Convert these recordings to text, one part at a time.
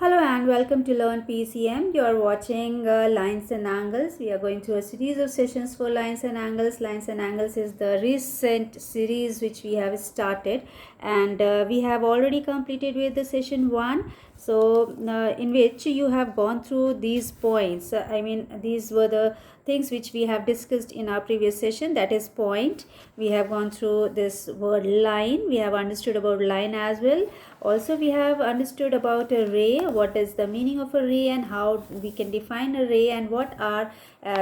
Hello and welcome to Learn PCM. You are watching Lines and Angles. We are going through a series of sessions for Lines and Angles. Lines and Angles is the recent series which we have started, and we have already completed with the session 1. So, in which you have gone through these points. These were the things which we have discussed in our previous session, that is point. We have gone through this word line. We have understood about line as well. Also, we have understood about a ray, what is the meaning of a ray and how we can define a ray, and what are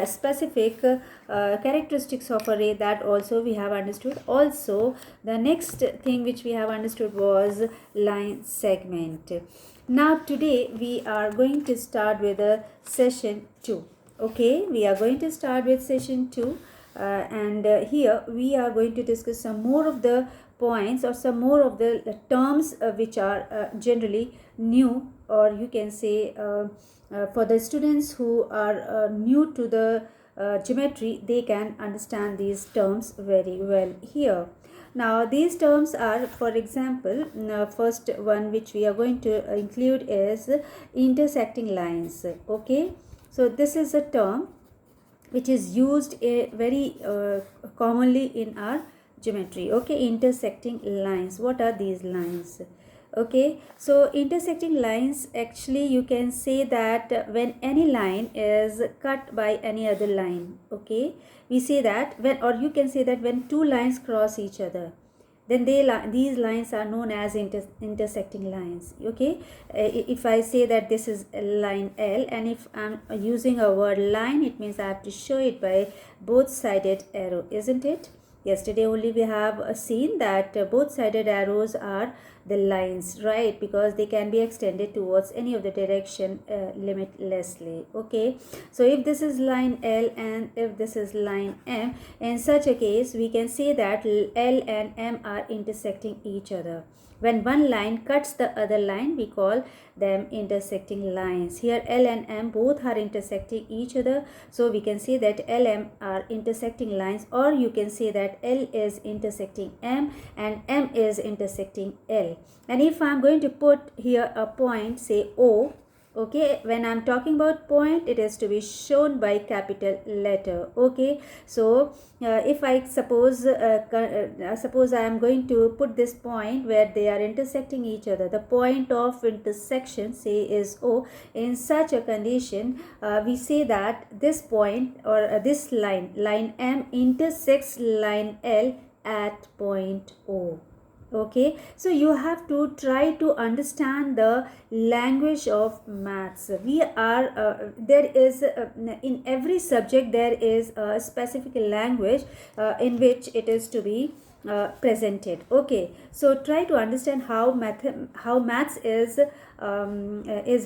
specific characteristics of a ray, that also we have understood. Also, the next thing which we have understood was line segment. Now today we are going to start with a session 2. Okay, we are going to start with session 2, and here we are going to discuss some more of the points or some more of the terms which are generally new, or you can say for the students who are new to the geometry, they can understand these terms very well here. Now these terms are, for example, first one which we are going to include is intersecting lines. Okay, so this is a term which is used very commonly in our geometry. Okay, intersecting lines. What are these lines? Okay, so intersecting lines, actually you can say that when any line is cut by any other line, okay, we say that when, or you can say that when two lines cross each other, then these lines are known as intersecting lines. Okay, if I say that this is line L, and if I'm using a word line, it means I have to show it by both sided arrow, isn't it? Yesterday only we have seen that both sided arrows are the lines, right? Because they can be extended towards any of the direction limitlessly. Okay, so if this is line L and if this is line M, in such a case we can say that L and M are intersecting each other. When one line cuts the other line, we call them intersecting lines. Here L and M both are intersecting each other, so we can say that LM are intersecting lines, or you can say that L is intersecting M and M is intersecting L. And if I am going to put here a point, say O, okay, when I'm talking about point, it is to be shown by capital letter. Okay, so if I suppose I am going to put this point where they are intersecting each other, the point of intersection, say, is O. In such a condition, we say that this point, or this line M, intersects line L at point O. Okay, so you have to try to understand the language of maths. We are there is in every subject there is a specific language in which it is to be presented. Okay, so try to understand how maths is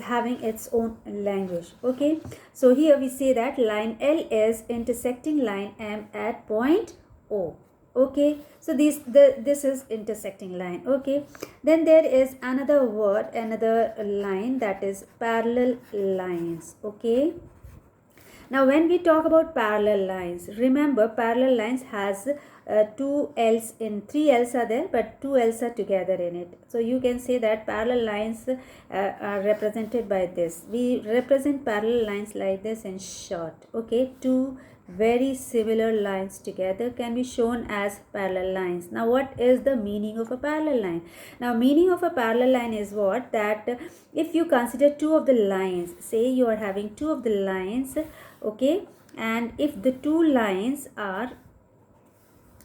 having its own language. Okay, so here we say that line L is intersecting line M at point O. Okay, so this is intersecting line. Okay, then there is another word, another line, that is parallel lines. Okay, now when we talk about parallel lines, remember parallel lines has two L's in, three L's are there, but two L's are together in it. So you can say that parallel lines are represented by this. We represent parallel lines like this in short. Okay, two very similar lines together can be shown as parallel lines. Now what is the meaning of a parallel line? Now meaning of a parallel line is what? That if you consider two of the lines, say you are having two of the lines, okay, and if the two lines are,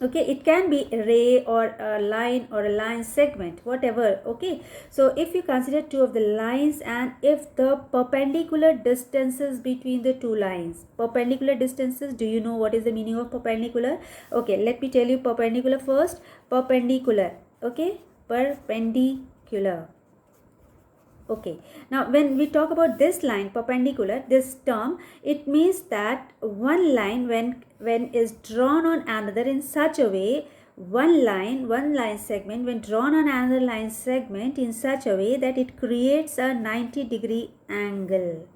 okay, it can be a ray or a line or a line segment, whatever. Okay, so if you consider two of the lines, and if the perpendicular distances between the two lines, perpendicular distances, do you know what is the meaning of perpendicular? Okay, let me tell you perpendicular first. Perpendicular, okay, perpendicular. Okay, now when we talk about this line perpendicular, this term, it means that one line when is drawn on another in such a way, one line segment when drawn on another line segment in such a way that it creates a 90-degree angle.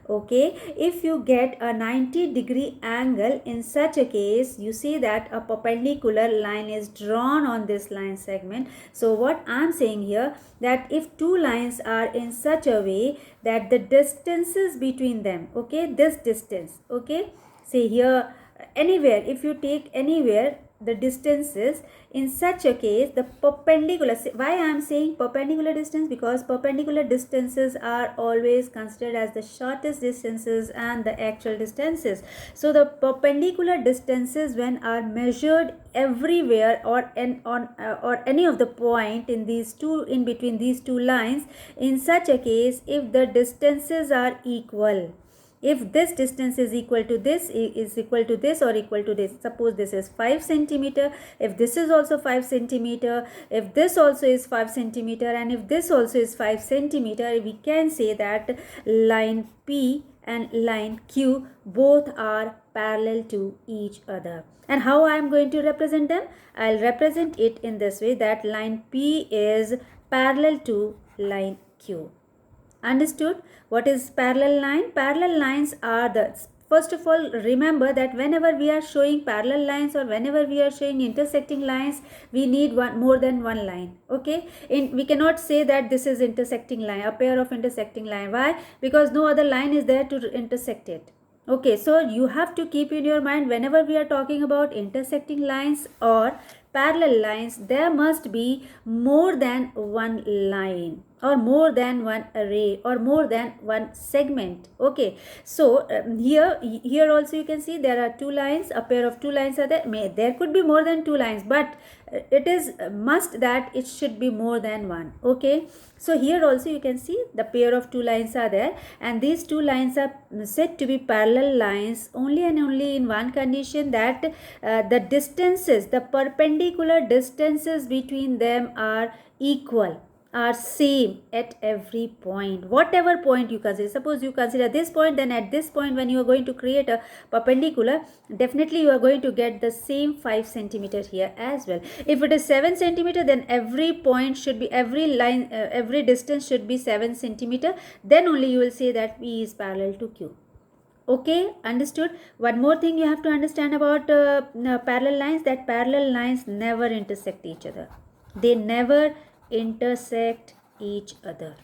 Okay, if you get a 90-degree angle, in such a case you see that a perpendicular line is drawn on this line segment. So what I'm saying here, that if two lines are in such a way that the distances between them, okay, this distance, okay, say here, anywhere, if you take anywhere the distances, in such a case the perpendicular, why I am saying perpendicular distance, because perpendicular distances are always considered as the shortest distances and the actual distances. So the perpendicular distances when are measured everywhere or or any of the point in these two, in between these two lines, in such a case, if the distances are equal, if this distance is equal to this, is equal to this or equal to this, suppose this is 5 centimeter, if this is also 5 centimeter, if this also is 5 centimeter, and if this also is 5 centimeter, we can say that line P and line Q both are parallel to each other. And how I am going to represent them? I'll represent it in this way, that line P is parallel to line Q. Understood? What is parallel line? Parallel lines are the, first of all, remember that whenever we are showing parallel lines or whenever we are showing intersecting lines, we need more than one line. Okay, we cannot say that this is intersecting line, a pair of intersecting line. Why? Because no other line is there to intersect it. Okay, so you have to keep in your mind, whenever we are talking about intersecting lines or parallel lines, there must be more than one line or more than one array or more than one segment. Okay, so here also you can see there are two lines, a pair of two lines are there. There could be more than two lines, but it is must that it should be more than one. Okay, so here also you can see the pair of two lines are there, and these two lines are said to be parallel lines only and only in one condition, that the distances, the perpendicular distances between them are equal, are same at every point. Whatever point you consider, suppose you consider this point, then at this point when you are going to create a perpendicular, definitely you are going to get the same 5 centimeter here as well. If it is 7 centimeter, then every point should be, every line, every distance should be 7 centimeter, then only you will say that P is parallel to Q. Okay, understood? One more thing you have to understand about parallel lines, that parallel lines never intersect each other. They never intersect each other.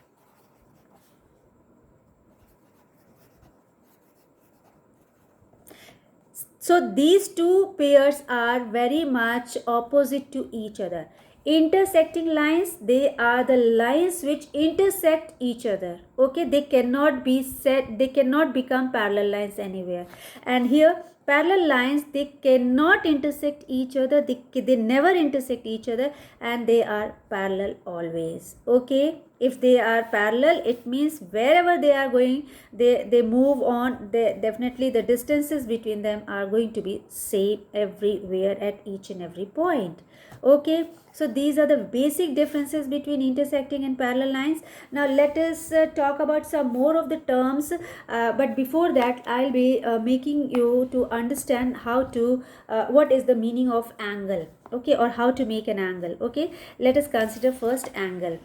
So these two pairs are very much opposite to each other. Intersecting lines, they are the lines which intersect each other. Okay, they cannot be said, they cannot become parallel lines anywhere. And here parallel lines, they cannot intersect each other, they never intersect each other, and they are parallel always. Okay, if they are parallel, it means wherever they are going, they move on, definitely the distances between them are going to be same everywhere at each and every point. Okay, so these are the basic differences between intersecting and parallel lines. Now let us talk about some more of the terms, but before that I'll be making you to understand how to what is the meaning of angle, okay, or how to make an angle. Okay, let us consider first angle.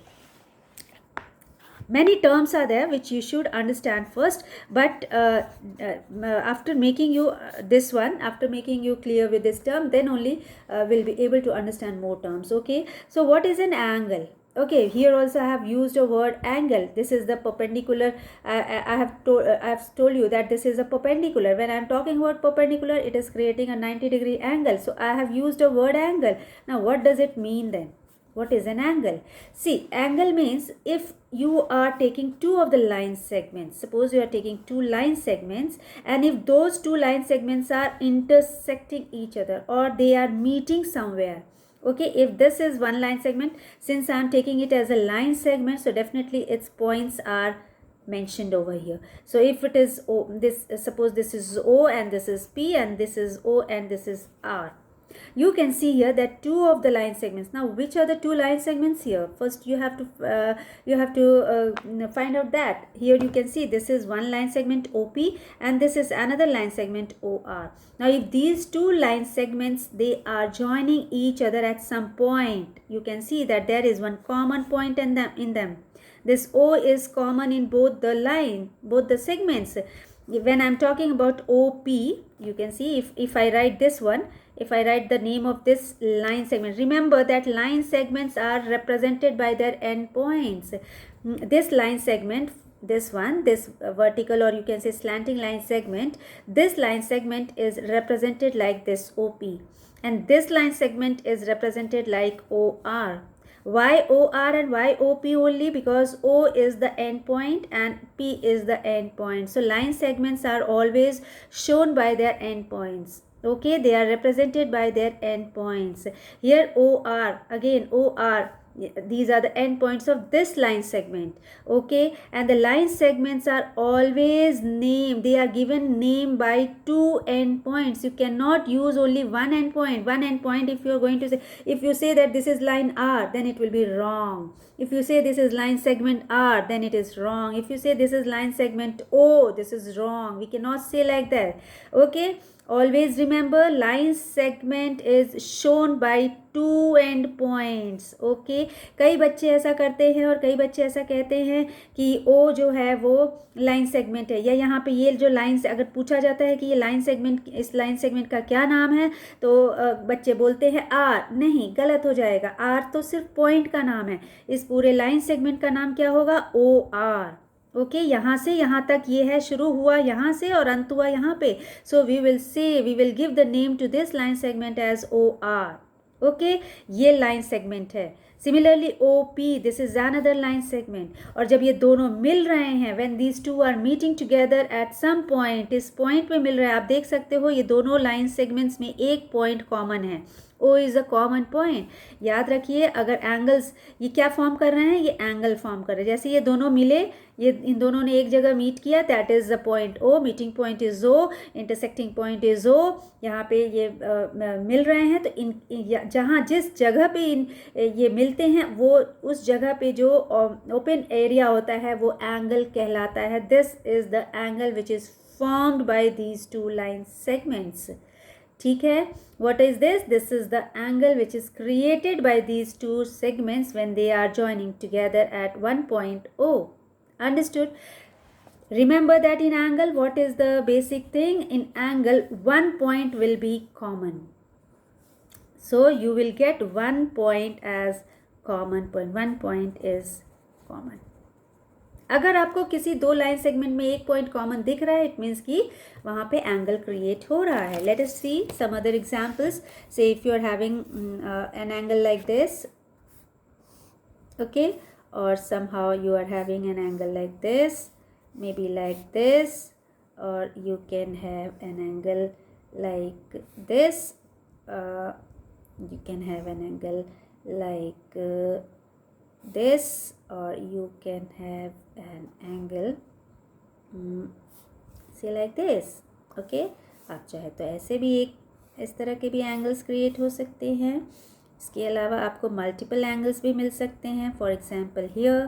Many terms are there which you should understand first, but after making you this one, after making you clear with this term, then only will be able to understand more terms. Okay, so what is an angle? Okay, here also I have used a word angle. This is the perpendicular. I have told you that this is a perpendicular. When I am talking about perpendicular, it is creating a 90-degree angle. So I have used a word angle. Now what does it mean then? What is an angle? See, angle means if you are taking two of the line segments, suppose you are taking two line segments, and if those two line segments are intersecting each other or they are meeting somewhere. Okay, if this is one line segment, since I am taking it as a line segment, so definitely its points are mentioned over here. So if it is O, this, suppose this is O and this is P, and this is O and this is R. You can see here that two of the line segments. Now which are the two line segments here? First you have to find out that. Here you can see this is one line segment OP and this is another line segment OR. Now if these two line segments, they are joining each other at some point, you can see that there is one common point in them. This O is common in both the line, both the segments. When I'm talking about OP, you can see if I write this one, if I write the name of this line segment, remember that line segments are represented by their endpoints. This line segment, this one, this vertical or you can say slanting line segment, this line segment is represented like this OP, and this line segment is represented like OR. Why OR and why OP only? Because O is the endpoint and P is the endpoint. So line segments are always shown by their endpoints. Okay, they are represented by their endpoints. Here OR, again OR, these are the endpoints of this line segment. Okay, and the line segments are always named, they are given name by two endpoints. You cannot use only one endpoint. If you are going to say, if you say that this is line R, then it will be wrong. If you say this is line segment R, then it is wrong. If you say this is line segment O, this is wrong. We cannot say like that. Okay, always remember, line segment is shown by two end points. Okay, कई बच्चे ऐसा करते हैं और कई बच्चे ऐसा कहते हैं कि ओ जो है वो लाइन सेगमेंट है, या यहाँ पे ये जो लाइन से अगर पूछा जाता है कि ये लाइन सेगमेंट, इस लाइन सेगमेंट का क्या नाम है, तो बच्चे बोलते हैं आर. नहीं, गलत हो जाएगा. आर तो सिर्फ पॉइंट का नाम है. इस पूरे लाइन सेगमेंट का नाम क्या होगा? ओ आर. ओके, यहाँ से यहाँ तक ये है, शुरू हुआ यहाँ से और अंत हुआ यहाँ पे. So we will give the name to this line segment as O R. Okay, ये लाइन सेगमेंट है. Similarly O P, this is another line segment. और जब ये दोनों मिल रहे हैं, when these two are meeting together at some point, इस पॉइंट पे मिल रहा है, आप देख सकते हो ये दोनों लाइन सेगमेंट्स में एक पॉइंट कॉमन है. O is a common point. याद रखिए, अगर एंगल्स ये क्या फॉर्म कर रहे हैं, ये एंगल फॉर्म कर रहे हैं. जैसे ये दोनों मिले, ये इन दोनों ने एक जगह मीट किया, that is the point O. Meeting point is O, intersecting point is O. यहाँ पे ये मिल रहे हैं, तो इन जहाँ जिस जगह पे ये मिलते हैं, वो उस जगह पे जो ओपन एरिया होता है वो एंगल कहलाता है. This is the angle which is formed by these two line segments. ठीक है, what is this? This is the angle which is created by these two segments when they are joining together at one point O. Understood? Remember that in angle, what is the basic thing? In angle, one point will be common. So you will get one point as common point. One point is common. अगर आपको किसी दो line segment में एक point common दिख रहा है, it means कि वहाँ पे एंगल क्रिएट हो रहा है. Let us see some other examples. Say if you are having an angle like this, okay, और somehow you are having an angle like this, maybe like this, or you can have an angle like this. You can have an angle like this, or you can have an angle say like this. okay, आप चाहे तो ऐसे भी एक इस तरह के भी एंगल्स क्रिएट हो सकते हैं. इसके अलावा आपको मल्टीपल एंगल्स भी मिल सकते हैं, फॉर एग्जांपल हियर.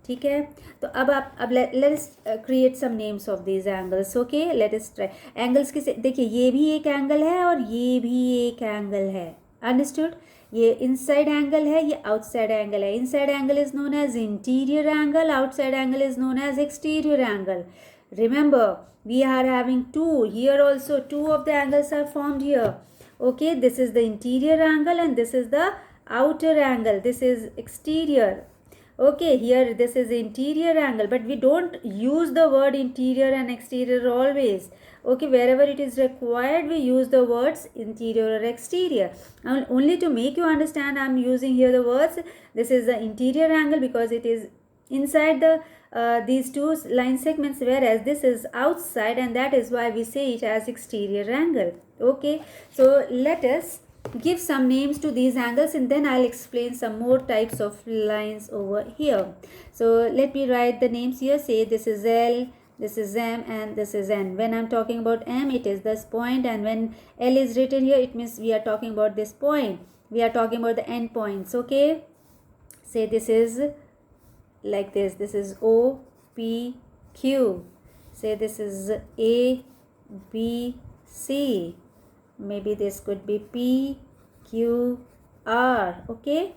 ठीक है, तो अब let us create some names of these angles. Okay, let us try. Angles किसे, देखिए ये भी एक एंगल है और ये भी एक एंगल है. अंडरस्टूड? ये इनसाइड एंगल है, ये आउटसाइड एंगल है. Inside angle is known as interior angle, outside angle is known as exterior angle. Remember, we are having two here also. Two of the angles are formed here. Okay, this is the interior angle and this is the outer angle. This is exterior. Okay, here this is interior angle, but we don't use the word interior and exterior always. Okay, wherever it is required, we use the words interior or exterior. And only to make you understand, I am using here the words. This is the interior angle because it is inside the these two line segments, whereas this is outside, and that is why we say it as exterior angle. Okay, so let us give some names to these angles and then I'll explain some more types of lines over here. So let me write the names here. Say this is L, this is M, and this is N. When I'm talking about M, it is this point, and when L is written here, it means we are talking about this point. We are talking about the end points. Okay, say this is like this. This is O, P, Q. Say this is A, B, C. Maybe this could be P, Q, R. Okay,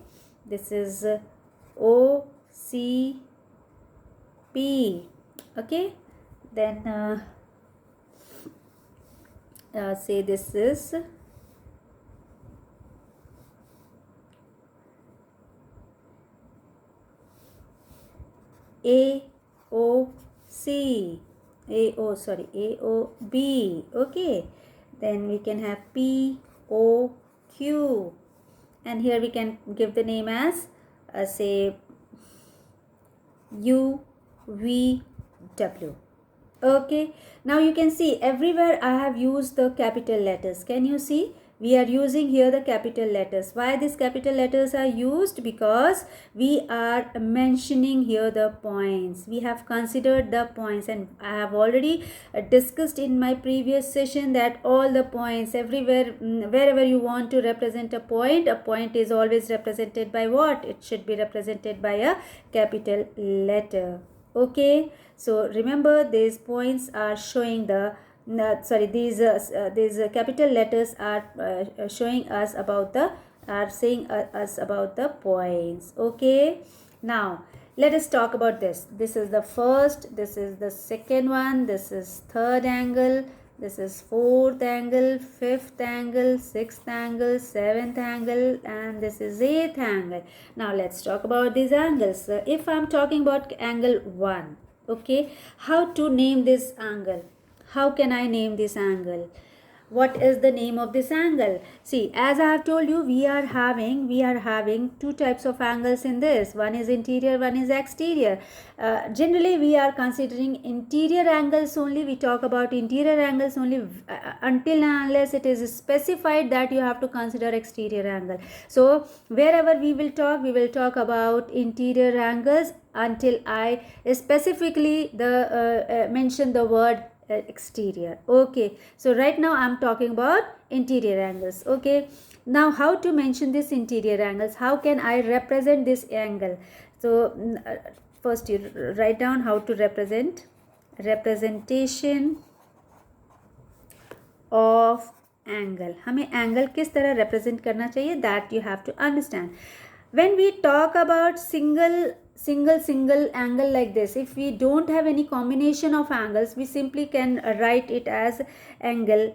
this is O, C, P. Okay, then say this is AOC. AOB. Okay, then we can have POQ, and here we can give the name as say UVW. Okay, now you can see everywhere I have used the capital letters. Can you see? We are using here the capital letters. Why these capital letters are used? Because we are mentioning here the points. We have considered the points, and I have already discussed in my previous session that all the points everywhere, wherever you want to represent a point is always represented by what? It should be represented by a capital letter. Okay, so remember these points are showing these capital letters are showing us about the saying us about the points. Okay, now let us talk about this. This is the first, this is the second one, this is third angle, this is fourth angle, fifth angle, sixth angle, seventh angle, and this is eighth angle. Now let's talk about these angles. If I'm talking about angle 1, okay, how to name this angle? How can I name this angle? What is the name of this angle? See, as I have told you, we are having two types of angles in this. One is interior, one is exterior. Generally we are considering interior angles only. We talk about interior angles only until and unless it is specified that you have to consider exterior angle. So wherever we will talk about interior angles until I specifically mention the word exterior. Okay, so right now I'm talking about interior angles. Okay, now how to mention this interior angles? How can I represent this angle? So first you write down how to representation of angle. हमें angle किस तरह represent करना चाहिए, that you have to understand. When we talk about single angle like this, if we don't have any combination of angles, we simply can write it as angle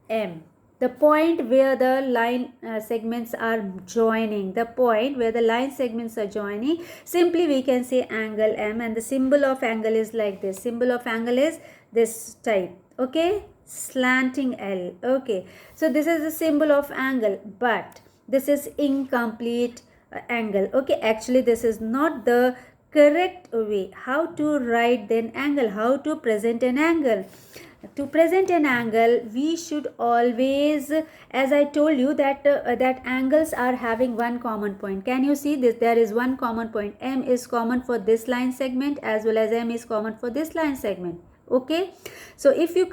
M. The point where the line segments are joining, simply we can say angle M, and the symbol of angle is like this. Symbol of angle is this type. Okay, slanting L. Okay, so this is the symbol of angle, but this is incomplete angle. Okay, actually this is not the correct way. How to write then angle? How to present an angle? To present an angle, we should always, as I told you, that that angles are having one common point. Can you see this? There is one common point. M is common for this line segment as well as M is common for this line segment. Okay, so if you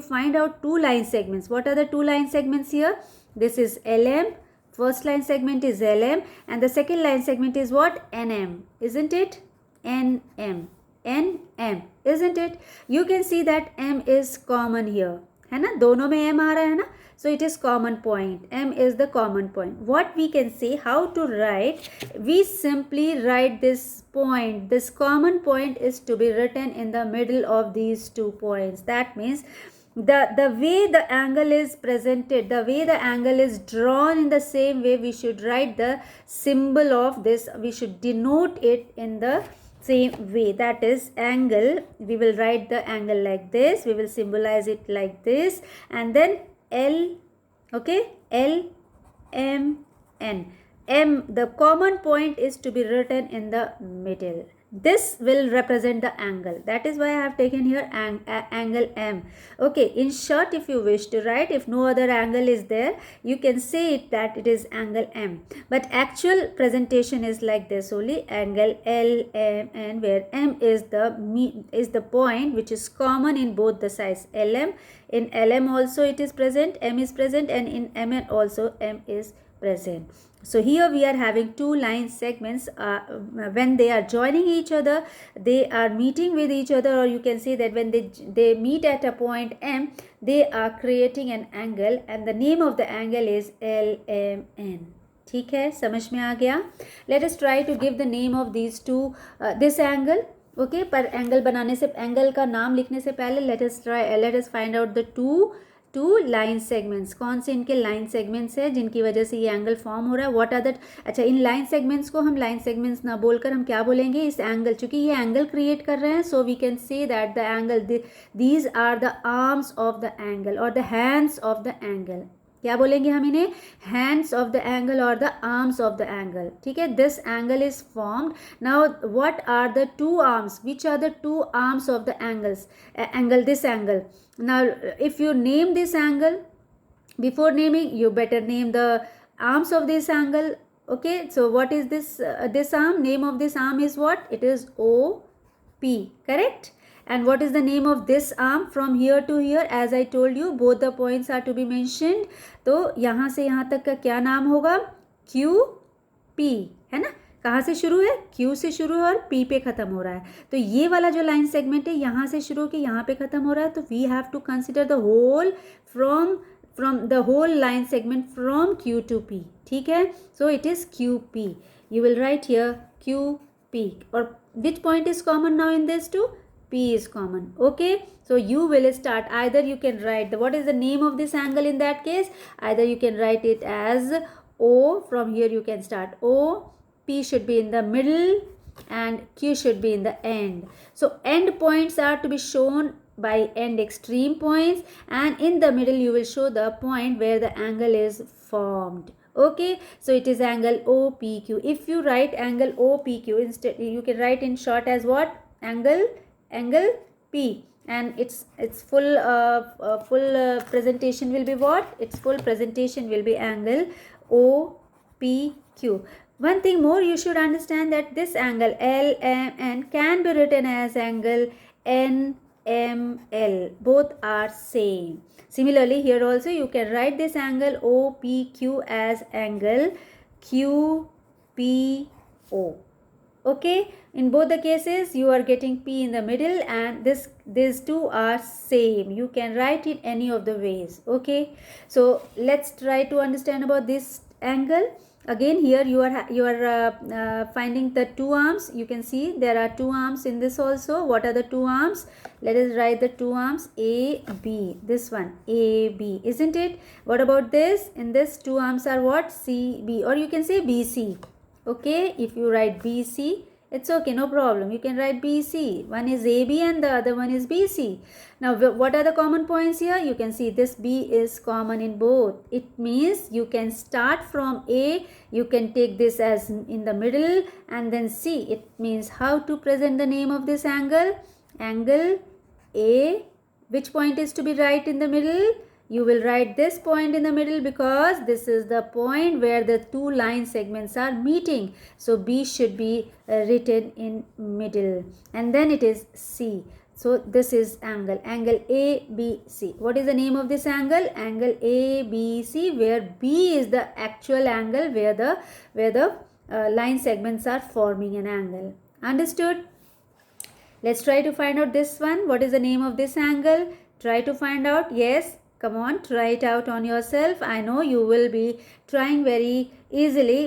find out two line segments, what are the two line segments here? This is LM. First line segment is LM and the second line segment is what? NM, isn't it? NM, isn't it? You can see that M is common here, है ना? दोनों में M आ रहा है ना? So it is common point. M is the common point. What we can say, how to write? We simply write this point. This common point is to be written in the middle of these 2 points. That means the way the angle is presented, the way the angle is drawn, in the same way we should write the symbol of this. We should denote it in the same way. That is angle. We will write the angle like this. We will symbolize it like this, and then L. Okay, L, M, N. M, the common point is to be written in the middle. This will represent the angle. That is why I have taken here angle M. Okay, in short, if you wish to write, if no other angle is there, you can say it that it is angle M. But actual presentation is like this only, angle L, M, N, where M is the point which is common in both the sides. LM, in LM also it is present, M is present, and in MN also M is present. So here we are having two line segments. When they are joining each other, they are meeting with each other, or you can say that when they meet at a point M, they are creating an angle, and the name of the angle is LMN. ठीक है, समझ में आ गया? Let us try to give the name of these two, this angle. Okay, पर angle बनाने से, angle का नाम लिखने से पहले let us find out the two line segments. कौन से इनके लाइन सेगमेंट्स है जिनकी वजह से ये एंगल फॉर्म हो रहा है. What are that. अच्छा, इन लाइन सेगमेंट्स को हम लाइन सेगमेंट्स ना बोलकर हम क्या बोलेंगे, इस एंगल, चूंकि ये एंगल क्रिएट कर रहे हैं, so we can say that the angle, these are the arms of the angle और the hands of the angle. क्या बोलेंगे हम इन्हें, हैंड्स ऑफ द एंगल और the arms of the angle. ठीक है, this angle is formed. Now what are the two arms, which are the two arms of the angle, this angle. Now if you name this angle, before naming you better name the arms of this angle. Okay, so what is this arm, name of this arm is what, it is OP, correct. And what is the name of this arm from here to here, as I told you both the points are to be mentioned. तो यहाँ से यहाँ तक का क्या नाम होगा, QP, है ना. कहाँ से शुरू है, Q से शुरू है और P पे ख़त्म हो रहा है. तो ये वाला जो लाइन सेगमेंट है यहाँ से शुरू होकर यहाँ पे ख़त्म हो रहा है. तो we have to consider the whole from the whole line segment from Q to P. ठीक है, so it is QP. You will write here QP. और which point is common now in this two, P is common. Okay, so you will start, either you can write what is the name of this angle in that case, either you can write it as O. From here you can start O, P should be in the middle and Q should be in the end. So end points are to be shown by end extreme points, and in the middle you will show the point where the angle is formed. Okay, so it is angle OPQ. If you write angle OPQ, instead you can write in short as what, angle P, and its full presentation will be what, its full presentation will be angle OPQ. One thing more, you should understand that this angle LMN can be written as angle NML. Both are same. Similarly, here also you can write this angle OPQ as angle QPO. Okay, in both the cases you are getting P in the middle, and these two are same. You can write it any of the ways. Okay, so let's try to understand about this angle. Again, here you are finding the two arms. You can see there are two arms in this also. What are the two arms? Let us write the two arms AB. This one AB, isn't it? What about this? In this two arms are what? CB, or you can say BC. Okay, if you write BC, it's okay, no problem. You can write BC. One is AB and the other one is BC. Now, what are the common points here? You can see this B is common in both. It means you can start from A, you can take this as in the middle, and then C. It means how to present the name of this angle? Angle A. Which point is to be right in the middle? You will write this point in the middle because this is the point where the two line segments are meeting. So B should be written in middle, and then it is C. So this is angle ABC. What is the name of this angle? Angle ABC, where B is the actual angle where the line segments are forming an angle. Understood? Let's try to find out this one. What is the name of this angle? Try to find out. Yes. Come on, try it out on yourself. I know you will be trying very easily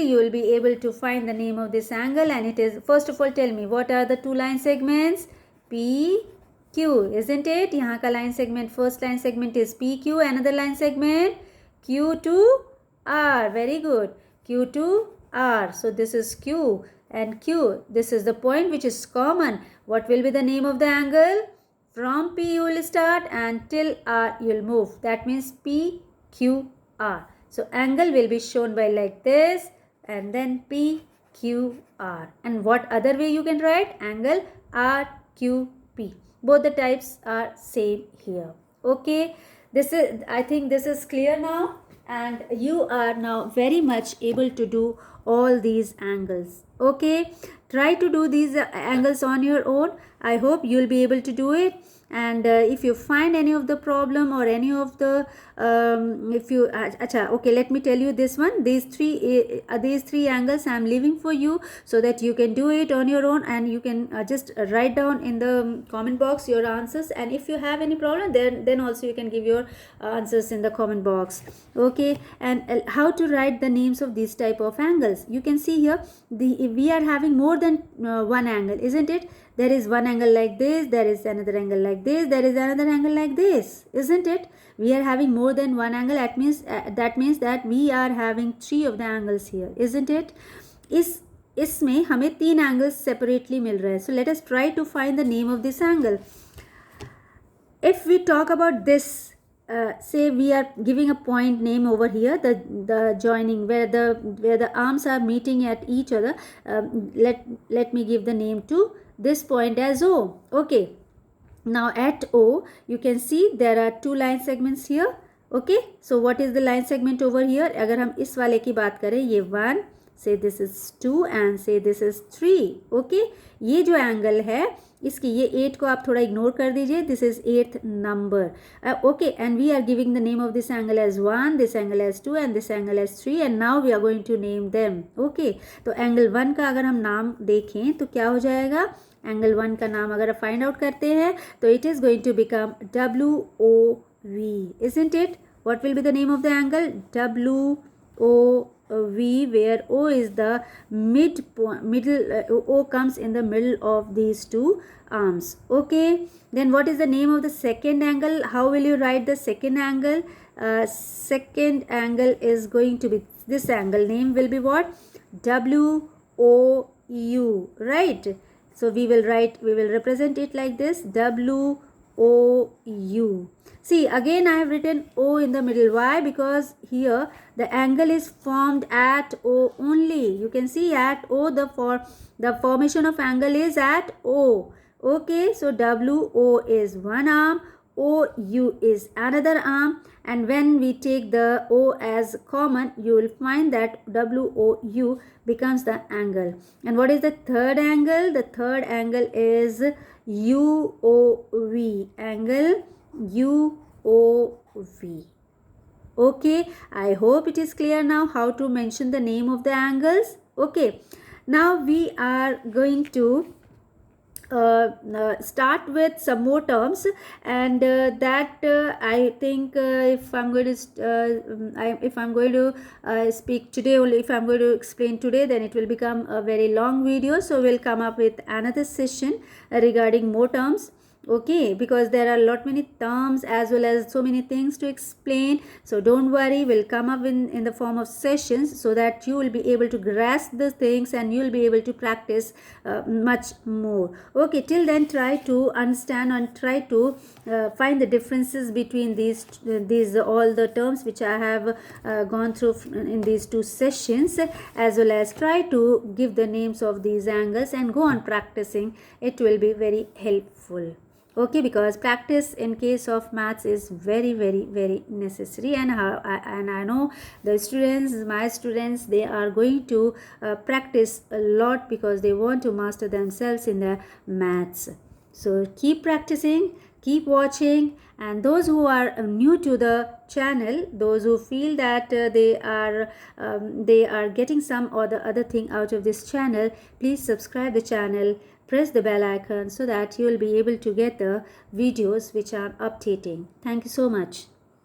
you will be able to find the name of this angle, and it is, first of all, tell me what are the two line segments? PQ, isn't it? यहाँ का line segment, first line segment is PQ, another line segment Q to R. Very good. Q to R. So this is Q and Q. This is the point which is common. What will be the name of the angle? From P you will start and till R you will move. That means PQR. So angle will be shown by like this, and then PQR. And what other way you can write? Angle RQP. Both the types are same here. Okay. I think this is clear now, and you are now very much able to do all these angles. Okay. Try to do these angles on your own. I hope you'll be able to do it. And if you find any of the problem or any of the if you okay, let me tell you this one, these three angles I'm leaving for you, so that you can do it on your own, and you can just write down in the comment box your answers. And if you have any problem, then also you can give your answers in the comment box. Okay, and how to write the names of these type of angles? You can see here, we are having more than one angle, isn't it? There is one angle like this, there is another angle like this, there is another angle like this, isn't it? We are having more than one angle. That means that we are having three of the angles here, isn't it? इसमें हमें तीन angles separately मिल रहे हैं. So let us try to find the name of this angle. If we talk about this, say we are giving a point name over here, the joining where the arms are meeting at each other. Let me give the name to this point as O. Okay, now at O you can see there are two line segments here. Okay, so what is the line segment over here? अगर हम इस वाले की बात करें, ये 1, say this is 2 and say this is 3. Okay, ये जो एंगल है इसकी, ये 8 को आप थोड़ा इग्नोर कर दीजिए, this is 8th number. Okay, and we are giving the name of this angle as 1, this angle as 2 and this angle as 3, and now we are going to name them. Okay, तो angle 1 का अगर हम नाम देखें तो क्या हो जाएगा? एंगल 1 का नाम अगर फाइंड आउट करते हैं तो it is going to become WOV, isn't it? What will be the name of the angle? WOV, where O is the middle, O comes in the middle of these two arms. Okay, then what is the name of the second angle? How will you write the second angle? Second angle is going to be, this angle name will be what? WOU, right? So we will represent it like this, WOU. See, again I have written O in the middle. Why? Because here the angle is formed at O only. You can see at O, the formation of angle is at O. Okay, so WO is one arm, OU is another arm, and when we take the O as common, you will find that WOU becomes the angle. And what is the third angle? The third angle is UOV, angle UOV. Okay, I hope it is clear now how to mention the name of the angles. Okay, now we are going to start with some more terms, and that I think if I'm going to speak today, only if I'm going to explain today, then it will become a very long video. So we'll come up with another session regarding more terms. Okay, because there are a lot many terms as well as so many things to explain. So don't worry, we'll come up in the form of sessions, so that you will be able to grasp the things and you will be able to practice much more. Okay, till then try to understand and try to find the differences between these all the terms which I have gone through in these two sessions, as well as try to give the names of these angles and go on practicing. It will be very helpful. Okay, because practice in case of maths is very, very, very necessary, and I know the students, my students, they are going to practice a lot because they want to master themselves in the maths. So keep practicing, keep watching, and those who are new to the channel, those who feel that they are getting some or the other thing out of this channel, please subscribe the channel, press the bell icon, so that you will be able to get the videos which are updating. Thank you so much.